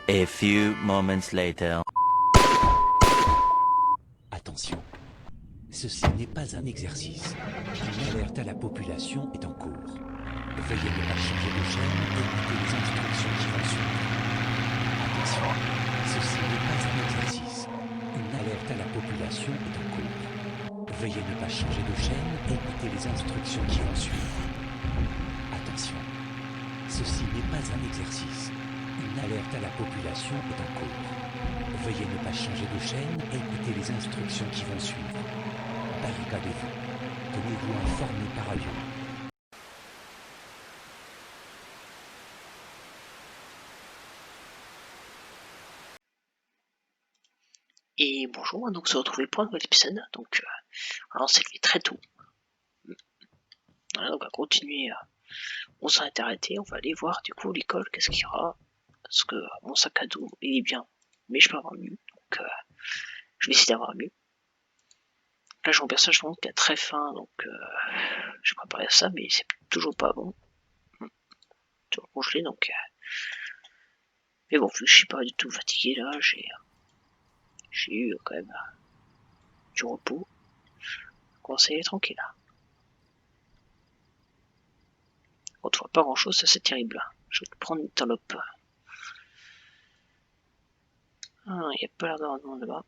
A few moments later. Attention, ceci n'est pas un exercice. Une alerte à la population est en cours. Veuillez ne pas changer de chaîne et écouter les instructions qui vont suivre. Attention, ceci n'est pas un exercice. Une alerte à la population est en cours. Veuillez ne pas changer de chaîne et écouter les instructions qui vont suivre. Attention, ceci n'est pas un exercice. Une alerte à la population est en cours. Veuillez ne pas changer de chaîne et écouter les instructions qui vont suivre. Barricadez-vous. Tenez-vous informé par radio. Et bonjour, donc on se retrouve pour un nouvel épisode. Donc, alors c'est levé très tôt. Voilà, donc on va continuer. On s'en est arrêté. On va aller voir du coup l'école, qu'est-ce qu'il y aura. Parce que mon sac à dos il est bien, mais je peux avoir mieux. Donc, je vais essayer d'avoir mieux. Là, j'ai mon personnage qui a très faim, donc j'ai préparé ça, mais c'est toujours pas bon. Toujours congelé, donc. Mais bon, vu que je suis pas du tout fatigué là, j'ai eu quand même du repos. Donc, on est tranquille là. On ne voit pas grand chose, ça c'est terrible. Je vais te prendre une talope. Ah, il n'y a pas l'air d'avoir de monde là-bas.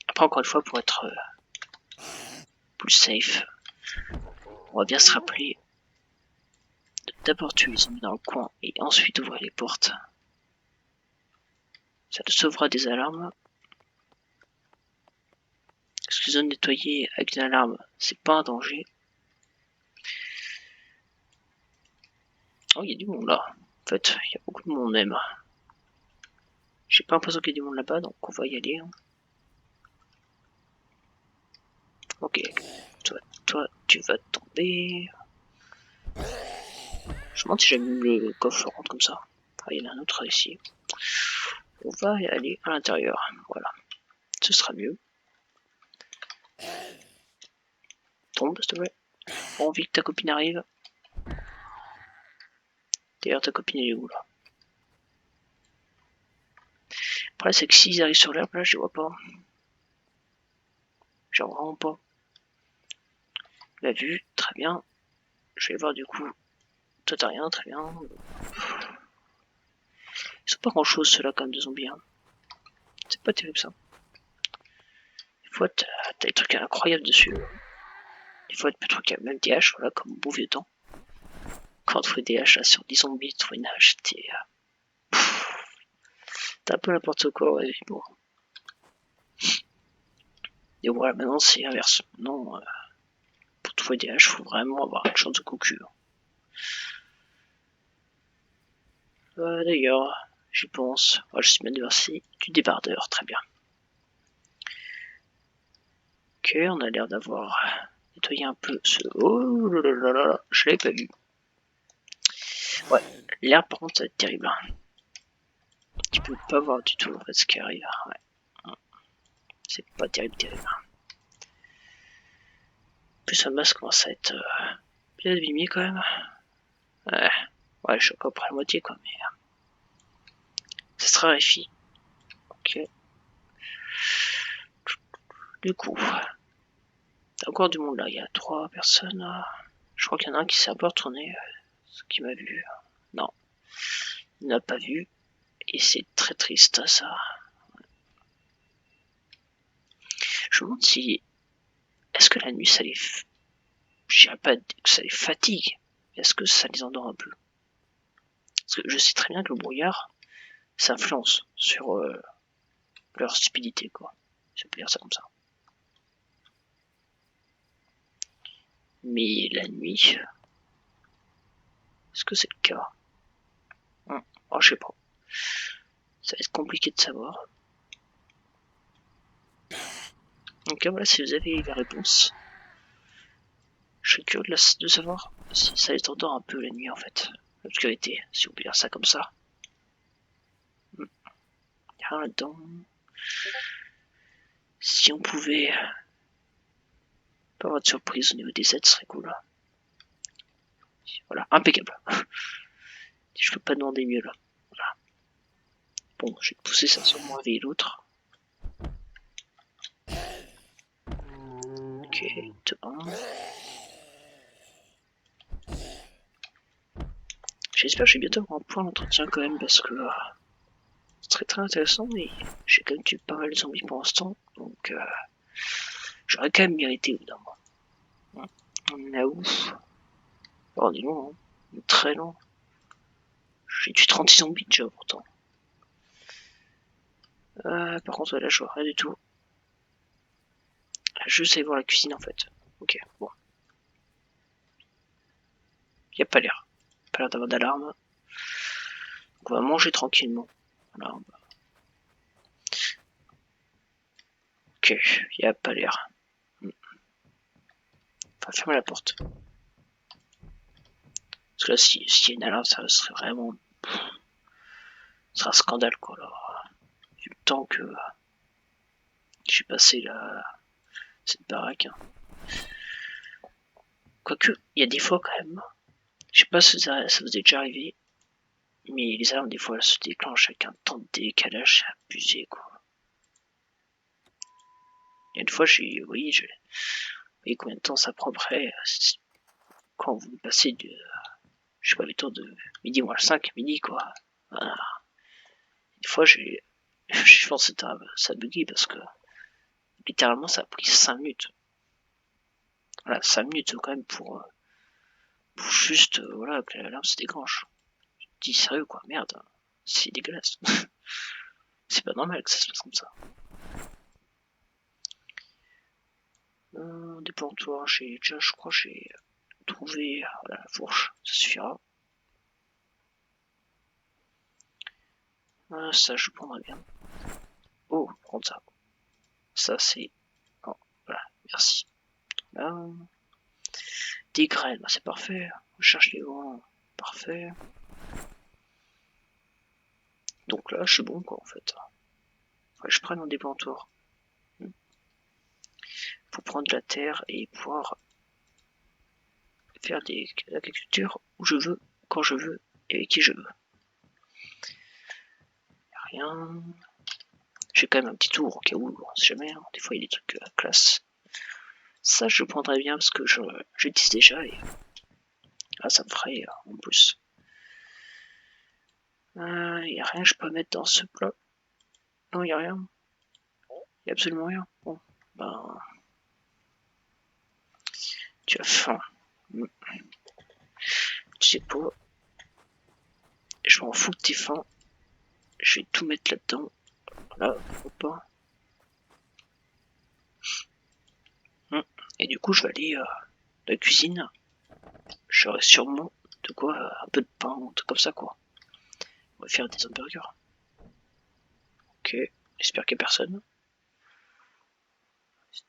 Après, encore une fois, pour être plus safe, on va bien se rappeler de d'abord tuer les zombies dans le coin et ensuite ouvrir les portes. Ça te sauvera des alarmes. Parce que zone nettoyée avec une alarme, c'est pas un danger. Oh, il y a du monde là. En fait, il y a beaucoup de monde même. J'ai pas l'impression qu'il y a du monde là-bas, donc on va y aller. Ok, toi, tu vas tomber. Je me demande si j'aime le coffre rentre comme ça. Ah, il y en a un autre ici. On va y aller à l'intérieur. Voilà, ce sera mieux. Tombe, s'il te plaît. Pas envie que ta copine arrive. D'ailleurs, ta copine elle est où là? Après, c'est que s'ils arrivent sur l'herbe, là, je les vois pas. Genre vraiment pas. La vue, très bien. Je vais voir du coup. Toi, t'as rien, très bien. Ils sont pas grand chose ceux-là, comme de zombies. Hein. C'est pas terrible ça. Des fois, t'as des trucs incroyables dessus. Des fois, des trucs, même des haches, voilà, comme au beau vieux temps. Quand on trouvait des haches là, sur des zombies, trouver une hache, c'était. T'as un peu n'importe quoi, ouais, bon. Et voilà, maintenant c'est inverse. Non, pour trouver des haches, faut vraiment avoir une chance de cocu. D'ailleurs, j'y pense. Moi, je suis bien versé du débardeur, très bien. Ok, on a l'air d'avoir nettoyé un peu ce. Oh là là là là, je l'avais pas vu. Ouais, l'herbe par contre ça va être terrible. Tu peux pas voir du tout en fait ce qui arrive. Ouais. C'est pas terrible, terrible. En plus, le masque commence à être bien abîmé quand même. Ouais, je suis encore près à la moitié quoi, mais ça se raréfie. Ok. Du coup, t'as encore du monde là, il y a 3 personnes. Je crois qu'il y en a un qui s'est un peu retourné, ce qui m'a vu. Non, il n'a pas vu. Et c'est très triste ça. Je me demande si. Est-ce que la nuit ça les. Je dirais pas que ça les fatigue. Est-ce que ça les endort un peu? Parce que je sais très bien que le brouillard, ça influence sur leur stupidité, quoi. Je peux dire ça comme ça. Mais la nuit, est-ce que c'est le cas? Oh, je sais pas. Ça va être compliqué de savoir. Donc voilà, si vous avez la réponse, je suis curieux de savoir si ça les endort un peu la nuit en fait. L'obscurité, si on peut dire ça comme ça. Y'a rien là-dedans. Si on pouvait pas avoir de surprise au niveau des aides, ce serait cool. Voilà, impeccable. Je peux pas demander mieux là. Voilà. Bon, je vais te pousser, ça sans moi réveiller l'autre. Ok, c'est bon. J'espère que je vais bientôt avoir un point d'entretien quand même, parce que c'est très très intéressant, mais j'ai quand même tué pas mal de zombies pour l'instant, donc j'aurais quand même mérité au bout d'un moment. On est à où? Oh, on est loin, hein. On est très loin. J'ai tué 36 zombies déjà pourtant. Par contre, là je vois rien du tout. Je sais voir la cuisine en fait. Ok, bon. Y a pas l'air. Pas l'air d'avoir d'alarme. Donc on va manger tranquillement. Voilà. Ok, y a pas l'air. Enfin, fermer la porte. Parce que là, s'il y a une alarme, ça serait vraiment. Ce serait un scandale quoi. Alors, du temps que j'ai passé là, cette baraque. Hein. Quoique, il y a des fois quand même. Je sais pas si ça vous est déjà arrivé. Mais les alarmes, des fois, elles se déclenchent avec un temps de décalage abusé quoi. Et une fois, vous voyez combien de temps ça prend après quand vous passez de, je sais pas, les tours de midi moins le 5, midi quoi. Voilà. Des fois, je pense que ça a bugué parce que littéralement, ça a pris 5 minutes. Voilà, 5 minutes quand même pour juste, voilà, que l'alarme se déclenche. Je dis sérieux quoi, merde, c'est dégueulasse. C'est pas normal que ça se passe comme ça. Dépends-toi, je crois, j'ai trouvé voilà, la fourche, ça suffira. Ça, je prendrai bien. Oh, prends ça. Ça, c'est. Oh, voilà, merci. Là. Des graines, bah, c'est parfait. On cherche les vents. Parfait. Donc là, je suis bon, quoi, en fait. Faut que je prenne un déplantoir. Pour prendre de la terre et pouvoir faire de l'agriculture où je veux, quand je veux et avec qui je veux. Rien. J'ai quand même un petit tour au cas où, on sait jamais. Hein. Des fois, il y a des trucs classe. Ça, je prendrais bien parce que je dis déjà et là, ça me ferait en plus. Il n'y a rien que je peux mettre dans ce plat. Non, il n'y a rien. Il n'y a absolument rien. Bon, ben. Tu as faim. Tu sais pas. Je m'en fous que t'aies faim. Je vais tout mettre là-dedans. Là, pourquoi pas. Et du coup, je vais aller dans la cuisine. J'aurai sûrement de quoi, un peu de pain, un truc comme ça, quoi. On va faire des hamburgers. Ok, j'espère qu'il n'y a personne.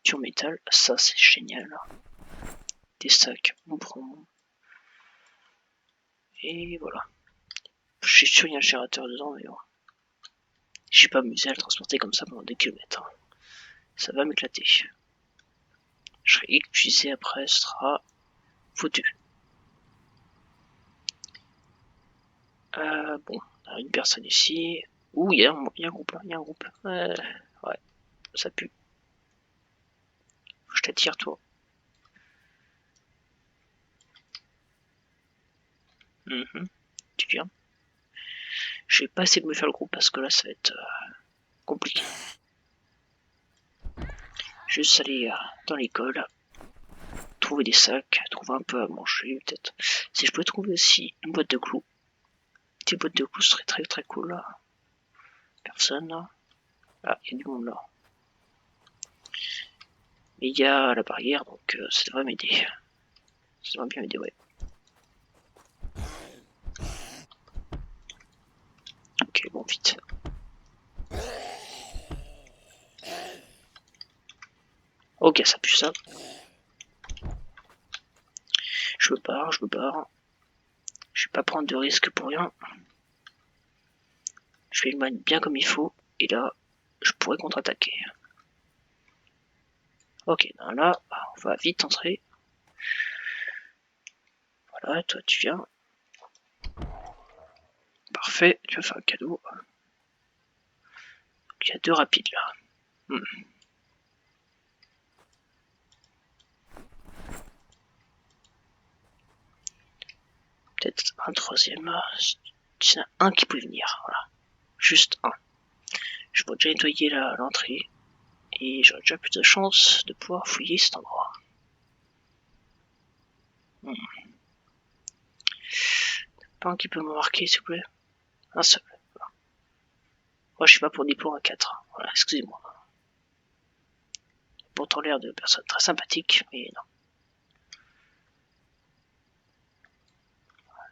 Sur métal, ça c'est génial. Des sacs, on prend. Et voilà. Je suis sûr qu'il y a un générateur dedans, mais bon. Je vais pas m'amuser à le transporter comme ça pendant des kilomètres. Ça va m'éclater. Je serai épuisé après, ce sera foutu. Bon, on a une personne ici. Ouh, il y a un groupe là, il y a un groupe. Ouais, ça pue. Faut que je t'attire, toi. Tu viens. Je vais pas essayer de me faire le groupe parce que là, ça va être compliqué. Juste aller dans l'école, trouver des sacs, trouver un peu à manger, peut-être. Si je pouvais trouver aussi une boîte de clous. Une petite boîte de clous serait très très cool là. Personne là. Ah, il y a du monde là. Mais il y a la barrière, donc ça devrait m'aider. Ça devrait bien m'aider, ouais. Ok, bon, vite. Ok, ça pue ça. Je me barre, je me barre. Je vais pas prendre de risques pour rien. Je vais le manier bien comme il faut. Et là, je pourrais contre-attaquer. Ok, là, on va vite entrer. Voilà, toi tu viens. Parfait, tu vas faire un cadeau. Il y a 2 rapides là. Peut-être un troisième. Il y en a un qui peut venir. Voilà. Juste un. Je vais déjà nettoyer l'entrée. Et j'aurai déjà plus de chance de pouvoir fouiller cet endroit. Pas un qui peut me marquer, s'il vous plaît. Un seul. Voilà. Moi, je suis pas pour des points à 4. Voilà, excusez-moi. Pourtant l'air de personne très sympathique, mais non.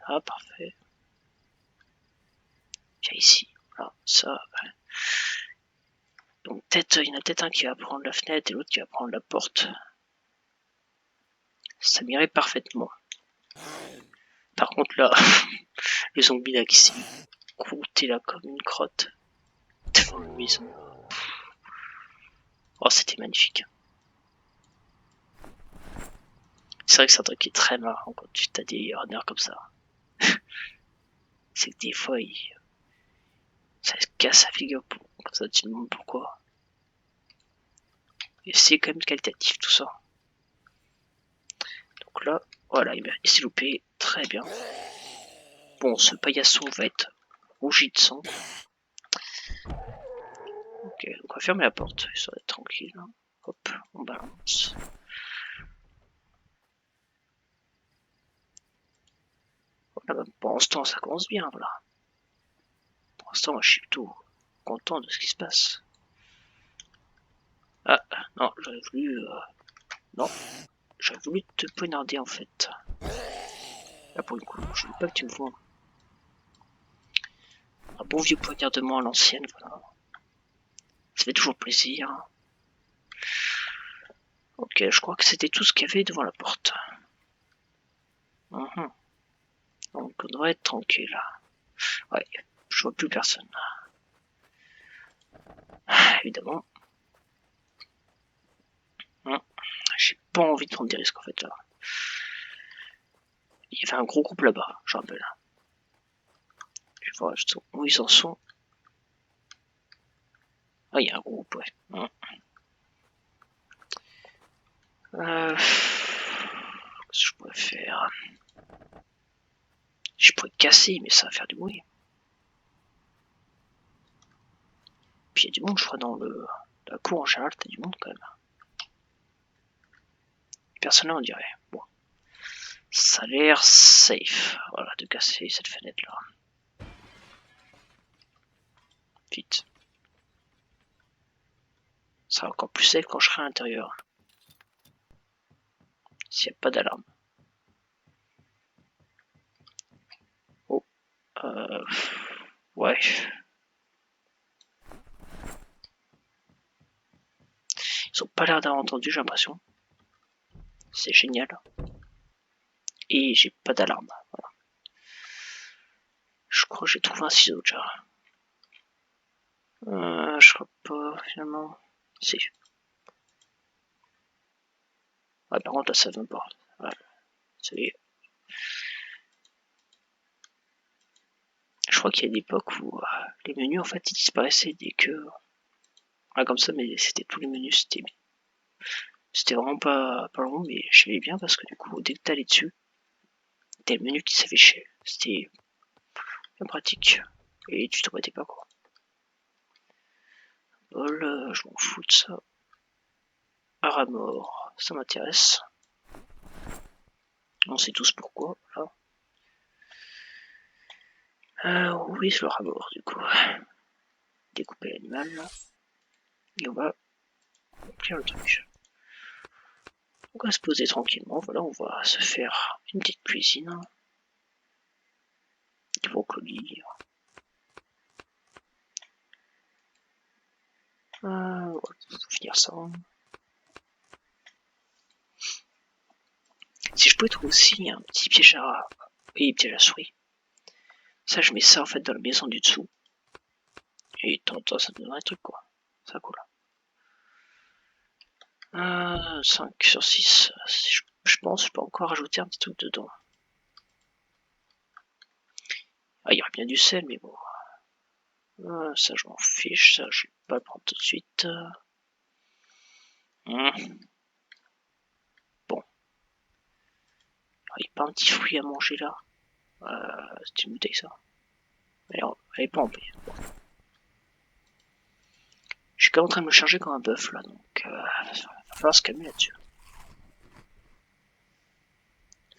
Voilà, parfait. Viens ici. Voilà, ça. Donc peut-être, il y en a peut-être un qui va prendre la fenêtre et l'autre qui va prendre la porte. Ça m'irait parfaitement. Par contre là, le zombie là qui s'est croûté là comme une crotte devant la maison. Oh, c'était magnifique. C'est vrai que c'est un truc qui est très marrant quand tu as des runners comme ça. C'est que des fois, ça se casse la figure. Comme ça, tu te demandes pourquoi. Et c'est quand même qualitatif tout ça. Donc là, voilà, il s'est loupé. Très bien. Bon, ce paillasson va être rougi de sang. Ok, donc on va fermer la porte, ça va être tranquille. Hein. Hop, on balance. Voilà, bah, pour l'instant, ça commence bien, voilà. Pour l'instant, moi, je suis plutôt content de ce qui se passe. Ah, non, j'aurais voulu... non, j'aurais voulu te poignarder, en fait. Là, pour le coup, je veux pas que tu me vois. Un bon vieux poignardement à l'ancienne, voilà. Ça fait toujours plaisir. Ok, je crois que c'était tout ce qu'il y avait devant la porte. Donc, on devrait être tranquille. Ouais, je vois plus personne. Évidemment. J'ai pas envie de prendre des risques en fait là. Il y avait un gros groupe là-bas, je rappelle. Je vais voir où ils en sont. Ah, il y a un groupe, ouais. Qu'est-ce que je pourrais faire? Je pourrais casser, mais ça va faire du bruit. Puis il y a du monde, je crois, dans la cour en général, t'as du monde quand même. Personne là, on dirait. Bon. Ça a l'air safe, voilà, de casser cette fenêtre-là. Vite. Ça sera encore plus safe quand je serai à l'intérieur. S'il n'y a pas d'alarme. Oh. Ouais. Ils ont pas l'air d'avoir entendu, j'ai l'impression. C'est génial. Et j'ai pas d'alarme. Voilà. Je crois que j'ai trouvé un ciseau déjà. Je crois pas finalement. Si. Ah, par contre là ça vient pas. Voilà. Ça y est. Je crois qu'il y a des époques où les menus en fait ils disparaissaient dès que. Ah, comme ça, mais c'était tous les menus, c'était vraiment pas long, mais je savais bien parce que du coup, dès que t'allais dessus, t'as le menu qui s'affichait. C'était bien pratique. Et tu t'embêtais pas quoi. Bol, je m'en fous de ça. Aramor, ça m'intéresse. On sait tous pourquoi, là. Oui, c'est le Aramor, du coup. Découper l'animal, là. Et on va remplir le truc. On va se poser tranquillement, voilà, on va se faire une petite cuisine. Des brocolis. On va finir ça. Si je pouvais trouver aussi un petit piège à... Oui, piège à souris. Ça, je mets ça en fait dans la maison du dessous. Et de temps en temps, ça donne un truc quoi. C'est cool. 5 sur 6. Je pense que je peux encore rajouter un petit truc dedans. Ah, il y aurait bien du sel, mais bon. Ça je m'en fiche, ça je vais pas le prendre tout de suite. Bon. Il n'y a pas un petit fruit à manger là. C'est une bouteille ça. Alors, elle est pas en paix. Bon. Je suis quand même en train de me charger comme un bœuf là, donc il va falloir se calmer là-dessus.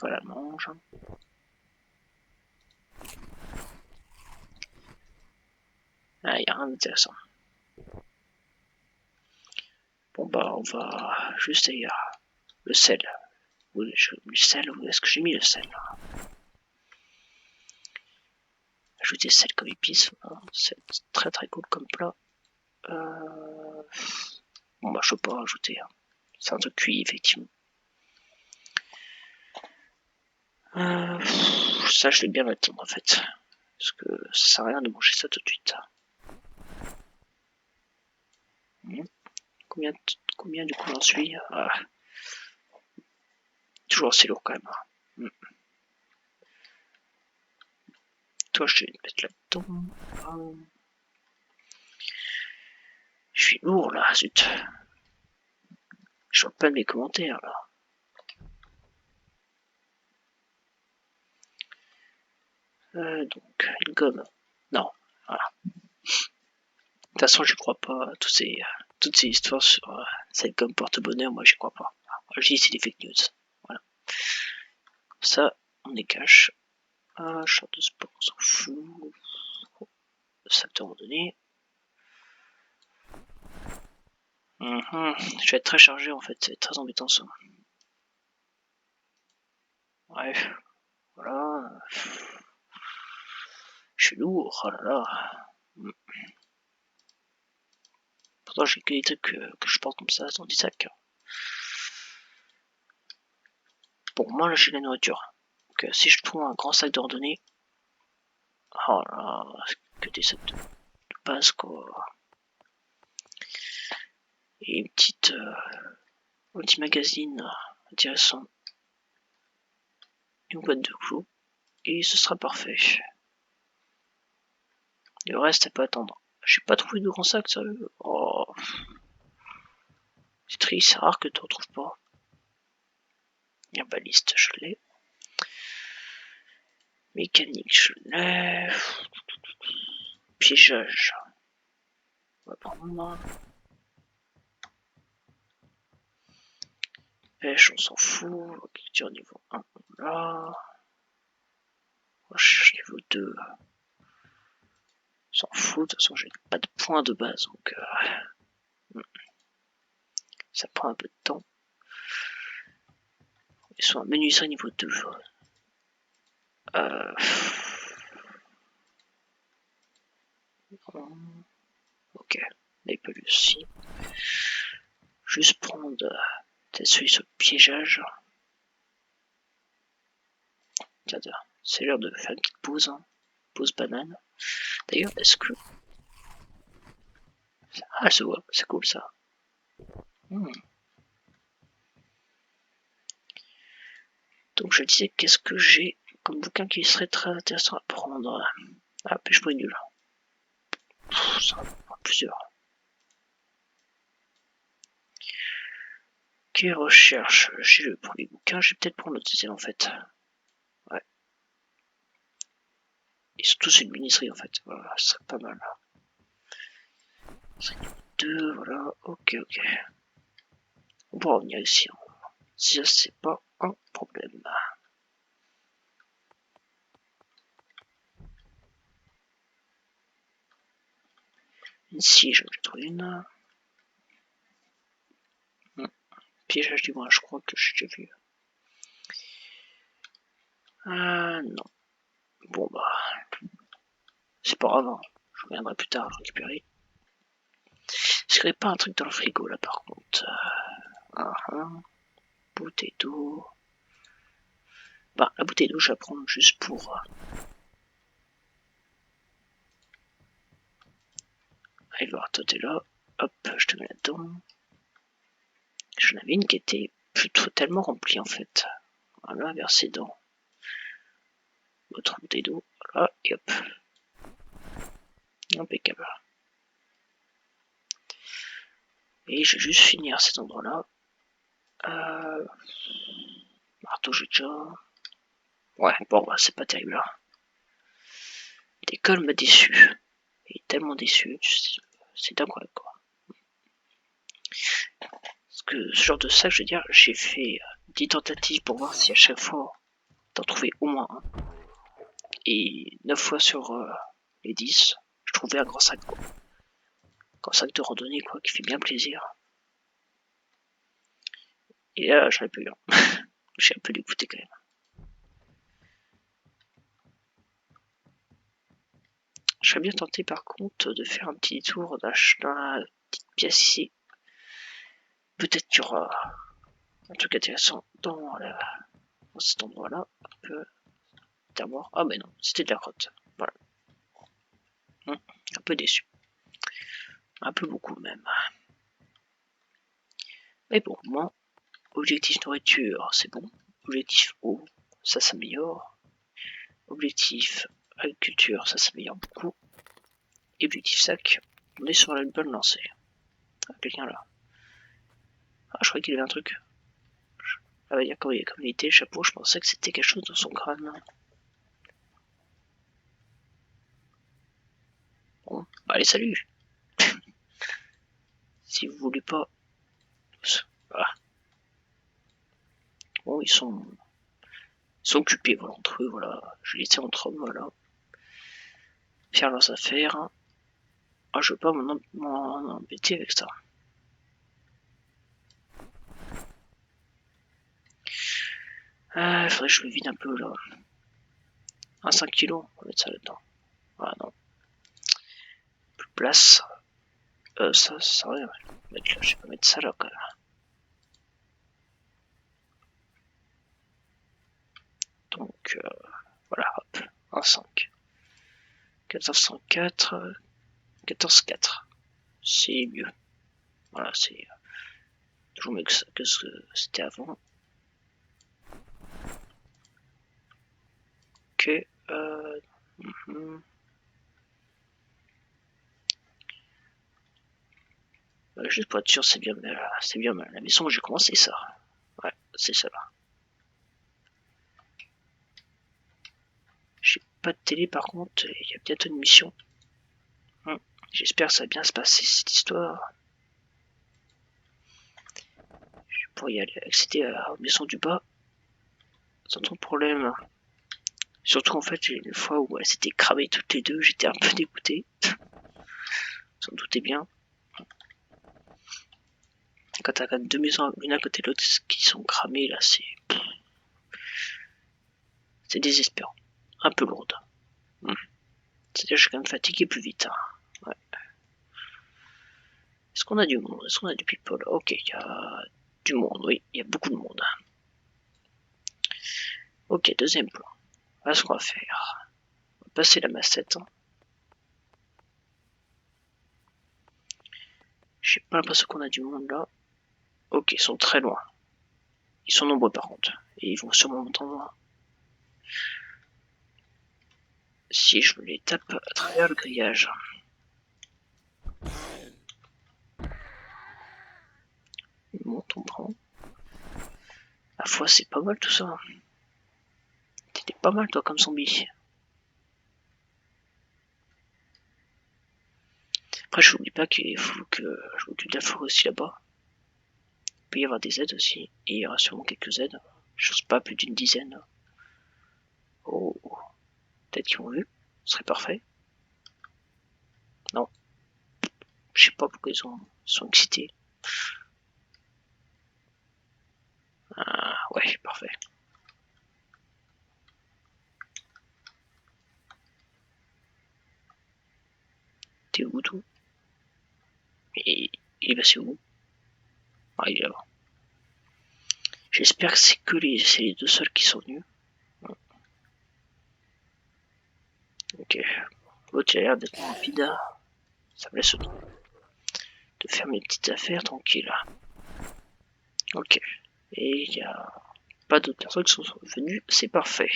Voilà, mange. Ah, il n'y a rien d'intéressant. Bon bah on va juste ailleurs. Le sel. Oui, j'ai mis le sel, où est-ce que j'ai mis le sel là? Ajouter sel comme épice, voilà. C'est très très cool comme plat. Bon bah je peux pas rajouter. Hein. C'est un truc cuit effectivement. Ça je vais bien l'attendre en fait. Parce que ça sert à rien de manger ça tout de suite. Combien du coup j'en suis? Toujours assez lourd quand même. Toi je vais te mettre là-dedans. Je suis lourd là, zut. Je vois pas mes commentaires là. Donc, une gomme. Non, voilà. De toute façon, je crois pas à toutes ces histoires sur cette gomme porte-bonheur, moi j'y crois pas. Moi, je dis c'est des fake news. Voilà. Ça, on est cash. Short de sport, on s'en fout. Ça te redonné. Je vais être très chargé en fait, c'est très embêtant ça. Ouais, voilà. Je suis lourd, oh là là. Pourtant j'ai que des trucs que je porte comme ça dans des sacs. Bon, moi là j'ai la nourriture. Donc si je trouve un grand sac de randonnée, oh là là, que des sacs de base quoi. Et une petite, un petit magazine intéressant. Une boîte de clous. Et ce sera parfait. Le reste, ça peut attendre. J'ai pas trouvé de grand sac, sérieux. Oh. C'est triste, c'est rare que tu retrouves pas. La baliste, je l'ai. Mécanique, je l'ai. Piégeage. On va prendre. Pêche, on s'en fout. Agriculture niveau 1, là. Recherche niveau 2. On s'en fout, de toute façon, j'ai pas de points de base, donc ça prend un peu de temps. Ils sont à menuiserie niveau 2. Ok, les pelues aussi. Juste prendre peut-être celui sur le piégeage. Tiens, c'est l'heure de faire une petite pause. Hein. Pause banane. D'ailleurs, est-ce que... Ah, elle se voit, c'est cool ça. Donc je disais, qu'est-ce que j'ai comme bouquin qui serait très intéressant à prendre? Ah, pêche brûlure. Ça va prendre plusieurs. Ok, recherche. J'ai le premier bouquin, je vais peut-être prendre le deuxième en fait. Ouais. Et surtout c'est une menuiserie en fait. Voilà, ce serait pas mal. C'est 2, voilà. Ok. On pourra revenir ici. Hein. Si ça c'est pas un problème. Ici, j'en ai trouvé une. Piégeage du bras, je crois que j'ai déjà vu. Non. Bon bah. C'est pas grave, hein. Je reviendrai plus tard récupérer. Est-ce qu'il n'y a pas un truc dans le frigo là par contre? Bouteille d'eau. Bah, la bouteille d'eau, je la prends juste pour. Allez voir, toi t'es là. Hop, je te mets là-dedans. J'en avais une qui était plutôt tellement remplie en fait. Voilà, versée dans votre bouteille d'eau. Voilà, et hop. Impeccable. Et je vais juste finir cet endroit-là. Marteau, j'ai déjà... Ouais, bon, bah, c'est pas terrible. L'école m'a déçu. Il est tellement déçu. C'est incroyable, quoi. Parce que ce genre de sac, je veux dire, j'ai fait 10 tentatives pour voir si à chaque fois t'en trouvais au moins un. Et 9 fois sur les 10, je trouvais un grand sac, quoi. Un grand sac de randonnée, quoi, qui fait bien plaisir. Et là, j'en ai plus eu un. J'ai un peu dégoûté quand même. Je serais bien tenté par contre de faire un petit tour dans la petite pièce ici. Peut-être qu'il y aura un truc intéressant dans cet endroit-là. Un peu d'armoire. Ah mais non, c'était de la grotte. Voilà. Un peu déçu. Un peu beaucoup même. Mais bon, moi, objectif nourriture, c'est bon. Objectif eau, ça s'améliore. Objectif agriculture, ça s'améliore beaucoup. Et objectif sac, on est sur la bonne lancée. Ah, quelqu'un là. Ah, je croyais qu'il avait un truc. Ah, bah, dire, comme il était le chapeau, je pensais que c'était quelque chose dans son crâne. Bon, bah, allez, salut. Si vous voulez pas. Voilà. Bon, ils sont occupés, voilà, entre eux, voilà. Je les laisse entre eux, voilà. Faire leurs affaires. Ah, je veux pas m'en embêter avec ça. Ah, il faudrait que je me vide un peu là. Un 5 kilos, on va mettre ça là-dedans. Ah non. Plus de place. Ça sert à rien. Je vais pas mettre ça là quand même. Donc voilà, hop, un 5. 1404, 14,4. C'est mieux. Voilà, c'est toujours mieux que ce que c'était avant. Ok. Juste pour être sûr, c'est bien mal. La maison où j'ai commencé ça. Ouais, c'est ça là. J'ai pas de télé par contre, il y a bientôt une mission. J'espère que ça va bien se passer cette histoire. Je pourrais y aller accéder à la maison du bas sans trop de problème. Surtout en fait, j'ai une fois où elles s'étaient cramées toutes les deux, j'étais un peu dégoûté. Vous en doutez bien. Quand t'as quand même deux maisons l'une à côté de l'autre qui sont cramées, là, c'est désespérant. Un peu lourde. C'est-à-dire que je suis quand même fatigué plus vite. Ouais. Est-ce qu'on a du monde? Est-ce qu'on a du people? Ok, il y a du monde, oui, il y a beaucoup de monde. Ok, deuxième plan. Voilà ce qu'on va faire. On va passer la massette. J'ai pas l'impression qu'on a du monde là. Ok, ils sont très loin. Ils sont nombreux par contre. Et ils vont sûrement m'entendre. Si je les tape à travers le grillage. Une monte, on prend. La foi, c'est pas mal tout ça. T'étais pas mal toi comme zombie. Après, je n'oublie pas qu'il faut que je m'occupe de la forêt aussi là-bas. Il peut y avoir des aides aussi. Et il y aura sûrement quelques aides. Je sais pas, plus d'une dizaine. Oh, peut-être qu'ils ont vu. Ce serait parfait. Non. Je sais pas pourquoi ils sont excités. Ah, ouais, parfait. T'es où, tout? Et il est passé où? Ah, il est là-bas. J'espère que c'est les deux seuls qui sont venus. Ok. L'autre, il a l'air d'être rapide. Ça me laisse le temps de faire mes petites affaires tranquille. Ok. Et il n'y a pas d'autres personnes qui sont venues. C'est parfait.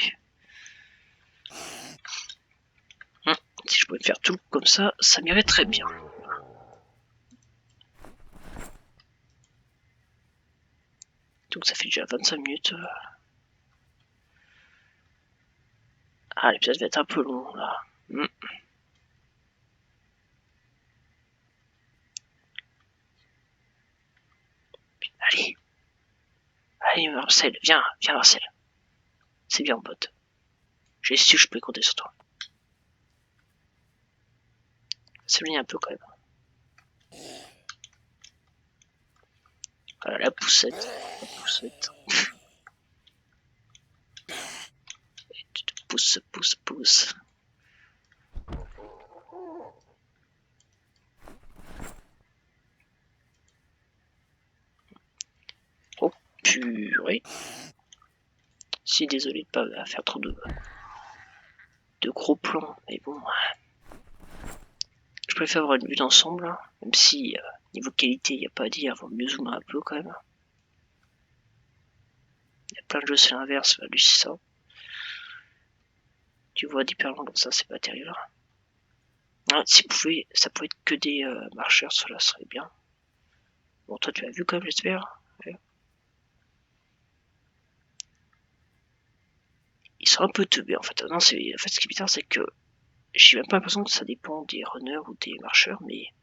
Si je pouvais faire tout comme ça m'irait très bien. Donc ça fait déjà 25 minutes. Ah, l'épisode va être un peu long là. Allez. Allez Marcel, viens Marcel. C'est bien mon pote. J'ai su que je pouvais compter sur toi. S'éloigner un peu quand même. Voilà la poussette. Et tu te pousses. Oh purée. Si désolé de pas faire trop de gros plans, mais bon. Je préfère avoir une vue d'ensemble, hein, même si niveau qualité il n'y a pas à dire, vaut mieux zoomer un peu quand même. Il y a plein de jeux c'est l'inverse, lui c'est ça. Tu vois d'hyper loin comme ça, c'est pas terrible. Ah, si ça pouvait être que des marcheurs, cela serait bien. Bon, toi tu l'as vu quand même, j'espère. Ouais. Ils sont un peu teubés en fait. Non, en fait ce qui est bizarre c'est que j'ai même pas l'impression que ça dépend des runners ou des marcheurs, mais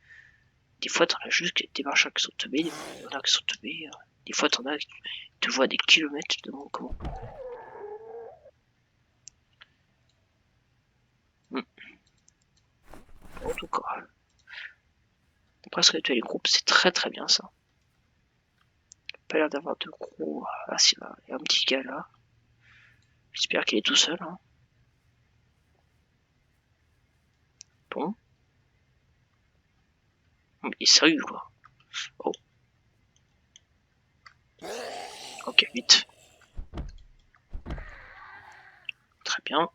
des fois t'en as juste des marcheurs qui sont teubés, des runners qui sont teubés. Des fois t'en as qui te voient des kilomètres, tu te demandes comment. En tout cas. Après, ce que les groupes, c'est très très bien ça. Pas l'air d'avoir de gros. Ah, si, il y a un petit gars là. J'espère qu'il est tout seul. Hein. Bon. Il est sérieux quoi. Oh. Ok, vite. Très bien.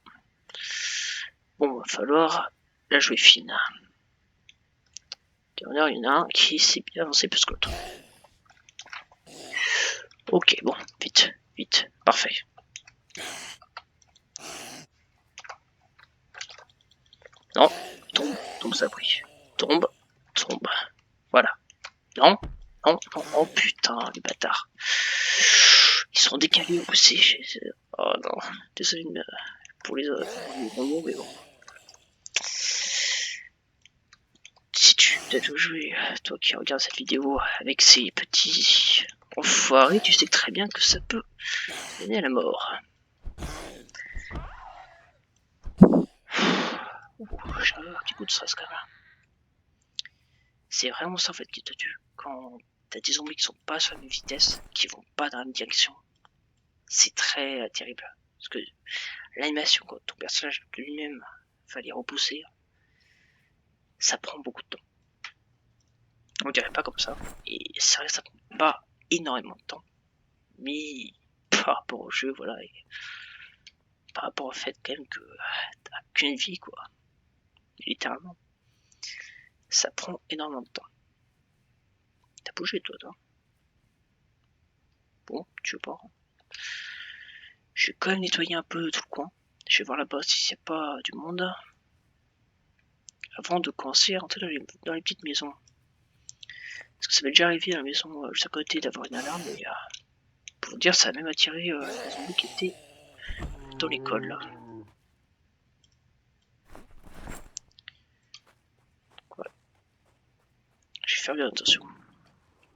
Bon, va falloir la jouer fine. Dernière, il y en a un qui s'est bien avancé plus que l'autre. Ok, bon, vite, parfait. Non, tombe, ça a pris. Tombe. Voilà. Non, oh putain, les bâtards. Ils sont décalés aussi. Oh non, désolé pour les mots, mais bon. Si tu peut-être jouer, toi qui regardes cette vidéo avec ces petits enfoirés, tu sais très bien que ça peut mener à la mort. J'ai un petit coup de stress quand même. C'est vraiment ça en fait qui te tue. Quand t'as des zombies qui sont pas sur la même vitesse, qui vont pas dans la même direction, c'est très terrible. Parce que l'animation, quand ton personnage lui-même va les repousser, ça prend beaucoup de temps. On dirait pas comme ça. Et c'est vrai que ça prend pas énormément de temps. Mais par rapport au jeu, voilà. Et par rapport au fait quand même que t'as qu'une vie, quoi. Littéralement. Ça prend énormément de temps. T'as bougé toi, Bon, tu veux pas. Je vais quand même nettoyer un peu tout le coin. Je vais voir là-bas s'il n'y a pas du monde. Avant de commencer à rentrer dans les petites maisons. Parce que ça m'est déjà arrivé à la maison juste à côté d'avoir une alarme, mais pour vous dire, ça a même attiré les zombies qui étaient dans l'école là. Ouais. Je vais faire bien attention.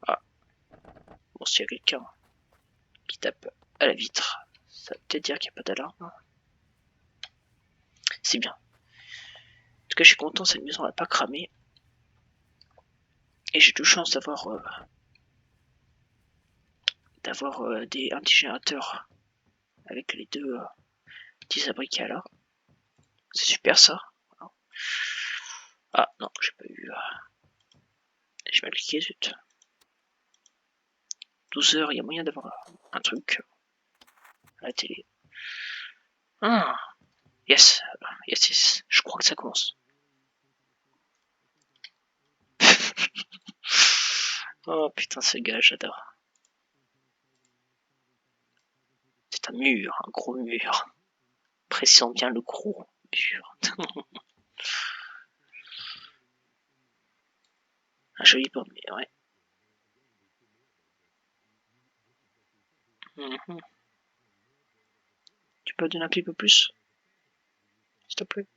Ah. Bon, s'il y a quelqu'un qui tape à la vitre, ça veut peut-être dire qu'il n'y a pas d'alarme. C'est bien. En tout cas, je suis content, cette maison n'a pas cramé. Et j'ai de chance d'avoir un petit générateur avec les deux petits abricats là. C'est super ça. Ah non, j'ai pas eu. J'ai mal cliqué, zut. 12 heures, il y a moyen d'avoir un truc à la télé. Ah, yes, je crois que ça commence. Oh putain, ce gars, j'adore. C'est un mur, un gros mur. Précisons bien le gros mur. Un joli pommier, ouais. Mhm. Tu peux donner un petit peu plus, s'il te plaît?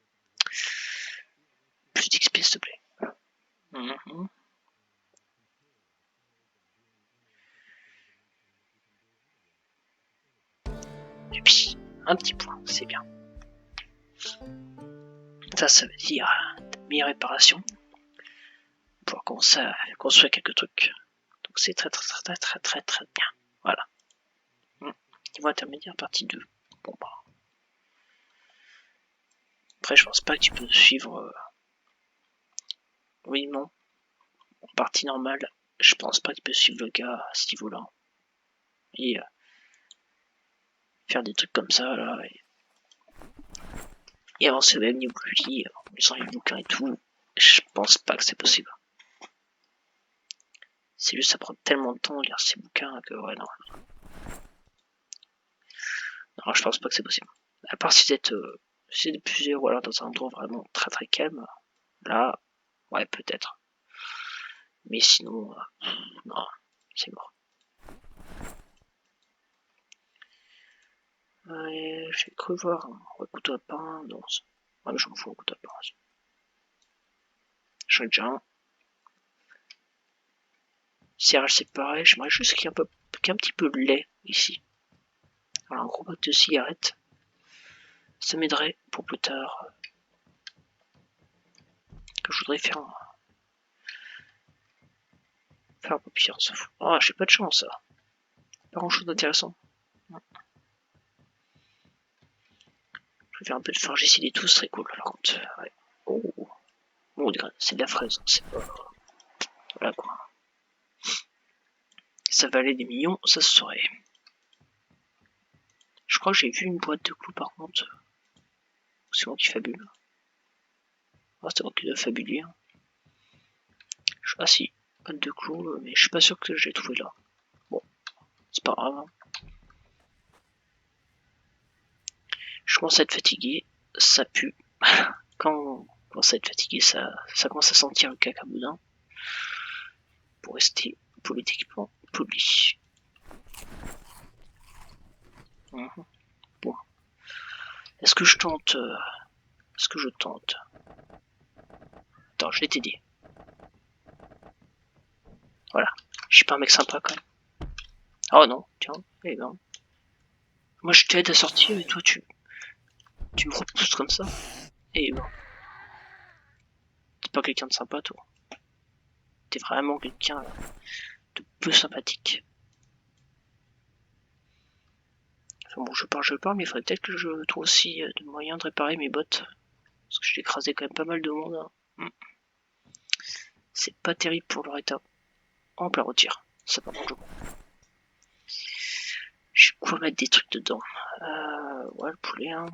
Plus d'XP, s'il te plaît. Mhm. Et puis, un petit point, c'est bien. Ça veut dire meilleure réparation. Pouvoir commencer à construire quelques trucs. Donc c'est très bien. Voilà. Niveau intermédiaire, partie 2. Bon bah. Après je pense pas que tu peux suivre. Oui, non. En partie normale, je pense pas que tu peux suivre le gars à ce niveau-là. Et faire des trucs comme ça là. Et avancer au même niveau que lui, en lisant les bouquins et tout. Je pense pas que c'est possible. C'est juste ça prend tellement de temps de lire ces bouquins que ouais non. Non, je pense pas que c'est possible. À part si c'est de plusieurs ou alors dans un endroit vraiment très calme, là, ouais peut-être. Mais sinon, non, c'est mort. J'ai cru voir un couteau à pain, non. Ouais, mais je m'en fous, un couteau à pain. J'en ai déjà un. Céréales, c'est pareil, j'aimerais juste qu'il y ait un petit peu de lait ici. Alors, un gros pack de cigarettes. Ça m'aiderait pour plus tard. Que je voudrais faire un peu pire, on s'en fout. Oh, j'ai pas de chance, ça. Pas grand chose d'intéressant. Je vais faire un peu de fargicide et tout, ce serait cool. Alors, ouais. Oh, c'est de la fraise, c'est pas. Voilà quoi. Ça valait des millions, ça se saurait. Je crois que j'ai vu une boîte de clous par contre. C'est moi qui fabule. Ah, c'est moi qui dois fabuler. Hein. Ah si, boîte de clous, mais je suis pas sûr que j'ai trouvé là. Bon, c'est pas grave. Hein. Je commence à être fatigué, ça pue. Quand on commence à être fatigué, ça commence à sentir le cacaboudin. Pour rester politiquement poli. Bon. Est-ce que je tente Attends, je vais t'aider. Voilà. Je suis pas un mec sympa quand même. Oh non, tiens, eh ben. Moi je t'aide à sortir et toi tu me repousses comme ça. Et ben. T'es pas quelqu'un de sympa toi. T'es vraiment quelqu'un de peu sympathique. Enfin bon, je parle, mais il faudrait peut-être que je trouve aussi des moyens de réparer mes bottes. Parce que j'ai écrasé quand même pas mal de monde. Hein. C'est pas terrible pour leur état. En plein retire. Ça par contre, je vais quoi mettre des trucs dedans. Ouais, le poulet. Hein.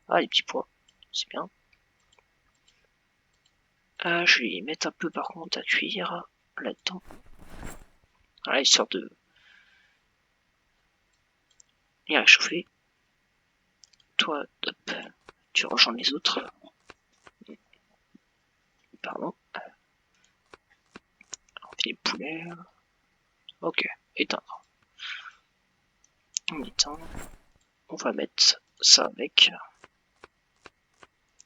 Ah, les petits pois. C'est bien. Je vais y mettre un peu par contre à cuire là-dedans. Voilà, histoire de bien réchauffer. Toi, hop, tu rejoins les autres. Pardon. On fait les poulets. Ok, éteindre. On éteint. On va mettre ça avec.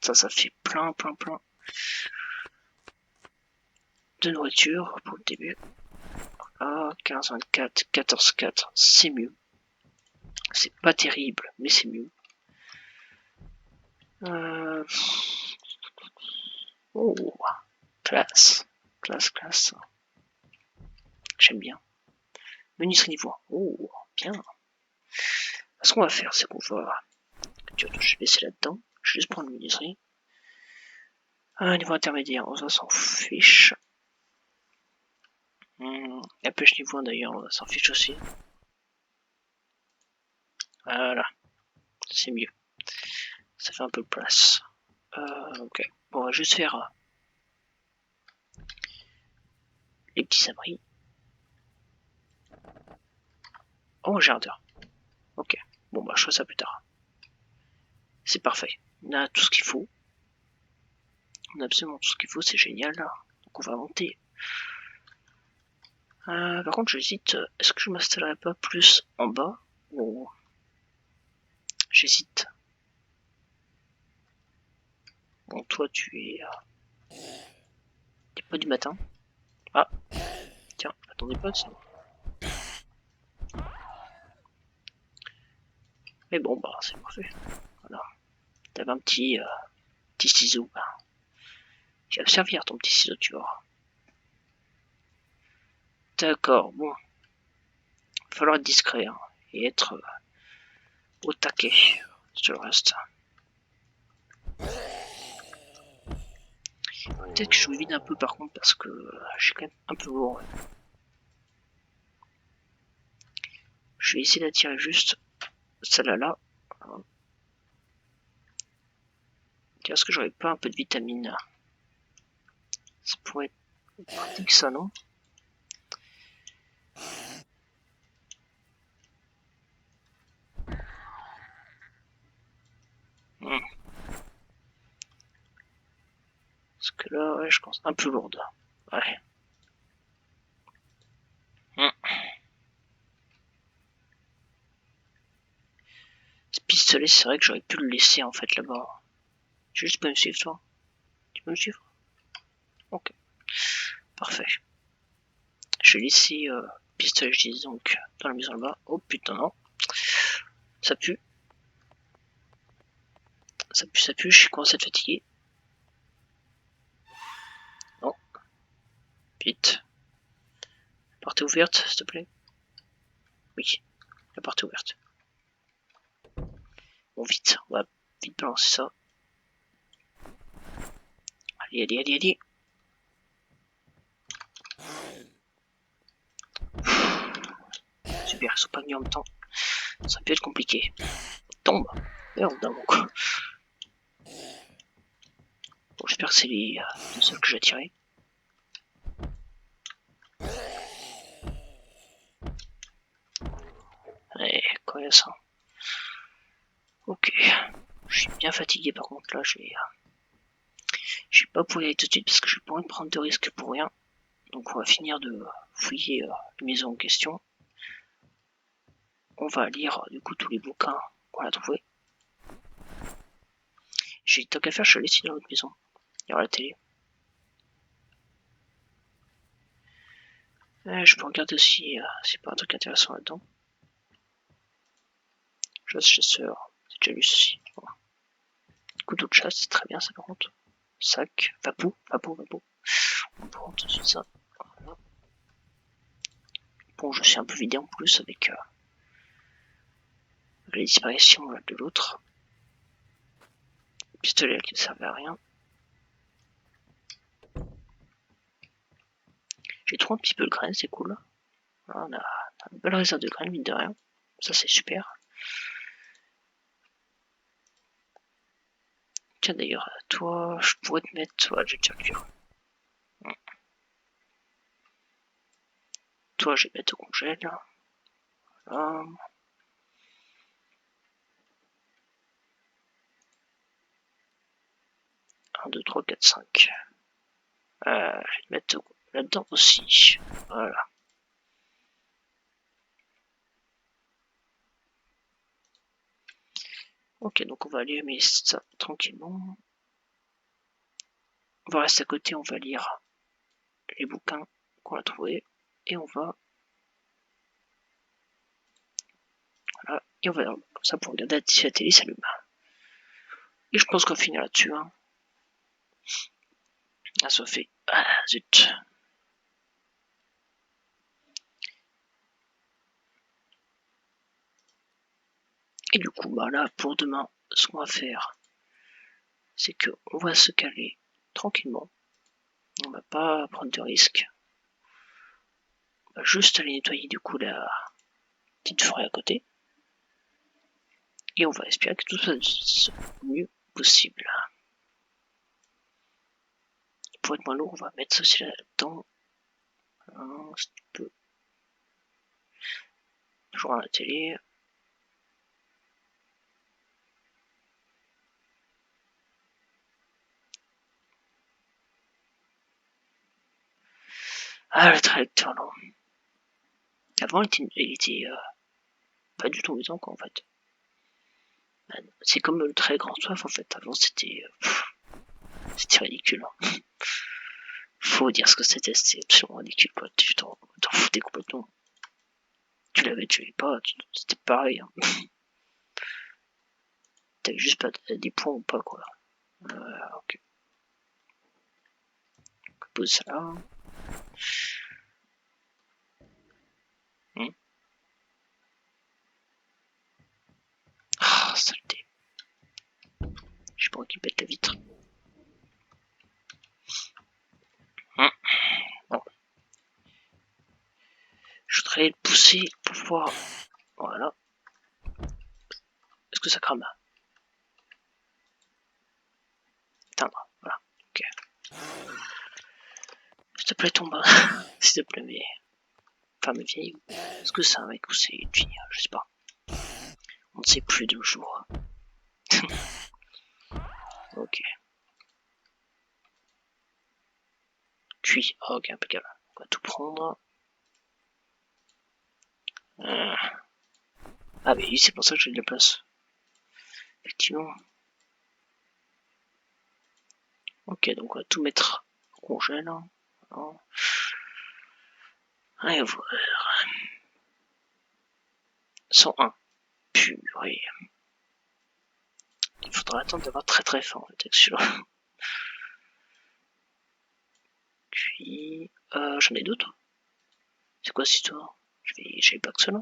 Ça fait plein de nourriture pour le début. Ah, 15-24, 14-4, c'est mieux. C'est pas terrible, mais c'est mieux. Oh, classe. J'aime bien. Menuiserie niveau. Oh, bien. Ce qu'on va faire, c'est qu'on va. Je vais laisser là-dedans. Je vais juste prendre menuiserie. Niveau intermédiaire, on s'en fiche. La pêche niveau 1 d'ailleurs, on s'en fiche aussi. Voilà. C'est mieux. Ça fait un peu de place. Ok. Bon, on va juste faire les petits abris. Oh, jardin. Ok. Bon, bah, je ferai ça plus tard. C'est parfait. On a tout ce qu'il faut. On a absolument tout ce qu'il faut, c'est génial. Donc on va monter. Par contre, j'hésite. Est-ce que je m'installerai pas plus en bas ou j'hésite. Bon, toi, tu es. T'es pas du matin. Ah, tiens, attendez pas ça. Mais bon, bah, c'est parfait. Voilà. T'avais un petit ciseau. Bah. Tu vas me servir ton petit ciseau, tu vois. D'accord, bon. Il va falloir être discret hein, et être au taquet sur le reste. Peut-être que je vous vide un peu par contre parce que je suis quand même un peu lourd. Ouais. Je vais essayer d'attirer juste celle-là là. Tiens, est-ce que j'aurais pas un peu de vitamine? Ça pourrait être pratique ça, non? Parce que là, ouais, je pense un peu lourde. Ouais. Ce pistolet, c'est vrai que j'aurais pu le laisser en fait là-bas. Tu peux me suivre toi? Tu peux me suivre? Ok. Parfait. Je vais laisser le pistolet, je dis donc, dans la maison là-bas. Oh putain, non. Ça pue. Ça pue, ça pue, je commence à être fatigué. Non. Vite. Porte est ouverte, s'il te plaît. Oui, la porte est ouverte. Bon, vite, on va vite balancer ça. Allez, allez, allez, allez. Super, ils sont pas venus en même temps. Ça peut être compliqué. Tombe. Merde, donc. Bon, j'espère que c'est les seuls que j'ai tirés. Allez, quoi il y a ça? Ok. Je suis bien fatigué par contre là, j'ai pas pu y aller tout de suite parce que je n'ai pas envie de prendre de risques pour rien. Donc on va finir de fouiller les maisons en question. On va lire du coup tous les bouquins qu'on a trouvés. J'ai tant qu'à faire, je vais aller dans l'autre maison. Il y aura la télé. Je peux regarder aussi s'il n'y a pas un truc intéressant là-dedans. Chasse chasseur, j'ai déjà lu ceci. Bon. Couteau de chasse, c'est très bien ça par contre. Sac, vapou. On prend tout de suite ça. Voilà. Bon, je suis un peu vidé en plus avec la disparition de l'autre. Pistolet qui ne servait à rien. J'ai trouvé un petit peu de graines, c'est cool. Voilà, on a une belle réserve de graines, mine de rien. Ça, c'est super. Tiens, d'ailleurs, toi, je pourrais te mettre. Toi, je vais te cuire. Toi, je vais te mettre au congèle. Voilà. 1, 2, 3, 4, 5. Je vais te mettre là-dedans aussi. Voilà. Ok, donc on va allumer ça tranquillement. On va rester à côté, on va lire les bouquins qu'on a trouvés. Et on va. Voilà. Et on va comme ça pour regarder si la télé s'allume. Et je pense qu'on va finir là-dessus. Hein. Ah, ça fait. Ah, zut. Et du coup, bah là, pour demain, ce qu'on va faire, c'est qu'on va se caler tranquillement. On va pas prendre de risques. On va juste aller nettoyer du coup la petite forêt à côté. Et on va espérer que tout se passe le mieux possible. Pour être moins lourd, on va mettre ceci là-dedans. Si tu peux. Toujours à la télé. Ah, le trajecteur, non. Avant, il était pas du tout amusant, quoi, en fait. C'est comme le très grand soif, en fait. Avant, c'était ridicule. Hein. Faut dire ce que c'était absolument ridicule, quoi. Tu t'en foutais complètement. Tu l'avais, tu l'avais pas, c'était pareil. Hein. T'avais juste pas des points ou pas, quoi. Ok. On pose ça là. Ah, saleté. J'ai pas envie qu'il pète la vitre. Bon. Je voudrais le pousser pour voir. Voilà. Est-ce que ça crame? Éteindre. Voilà. Ok. S'il te plaît, tombe. S'il te plaît, mais. Enfin, mais vieille. Est-ce que c'est un mec ou c'est une fille? Je sais pas. On ne sait plus de nos jours. Ok. Cuit. Oh, ok, impeccable. On va tout prendre. Ah, mais c'est pour ça que j'ai de la place. Effectivement. Ok, donc on va tout mettre au congèle. Voilà. Allez, voir. 101. Purée. Il faudra attendre d'avoir très très faim en fait avec celui-là. Puis, j'en ai d'autres. C'est quoi cette histoire? J'avais pas que cela.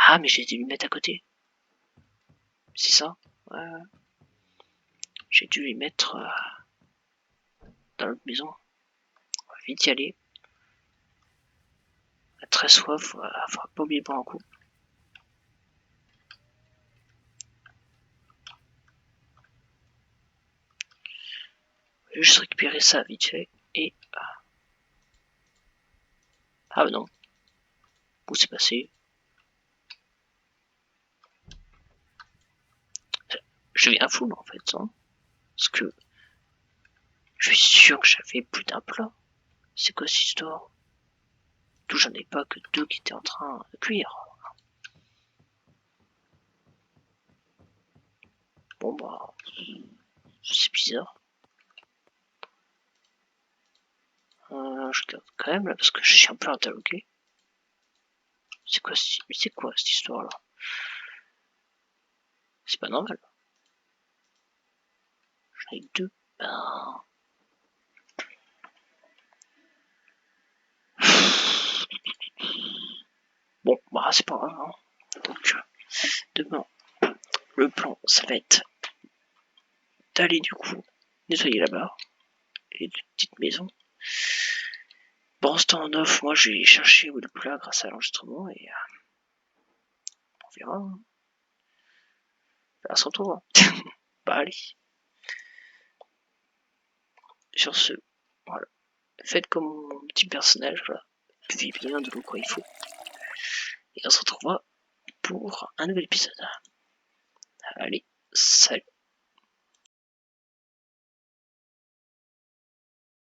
Ah, mais j'ai dû lui mettre à côté. C'est ça? Ouais. J'ai dû lui mettre dans l'autre maison. On va vite y aller. On a très soif, faudra pas oublier de boire un coup. Je vais juste récupérer ça vite fait. Et. Ah, bah non. Où c'est passé? Je viens full en fait. Hein, parce que je suis sûr que j'avais plus d'un plat. C'est quoi cette histoire? D'où j'en ai pas que deux qui étaient en train de cuire. Bon bah. C'est bizarre. Je regarde quand même là parce que je suis un peu interloqué. C'est quoi cette histoire là? C'est pas normal. J'en ai que deux. Ben. Bon, bah c'est pas grave. Hein. Donc demain, le plan, ça va être d'aller du coup nettoyer là-bas les deux petites maisons. Bon, ce temps en off, moi je vais chercher où est le plat grâce à l'enregistrement et on verra. Hein. On se retrouve. Hein. Bah allez. Sur ce, voilà. Faites comme mon petit personnage, voilà. Vivez bien de l'eau quand il faut. Et on se retrouvera pour un nouvel épisode. Allez, salut.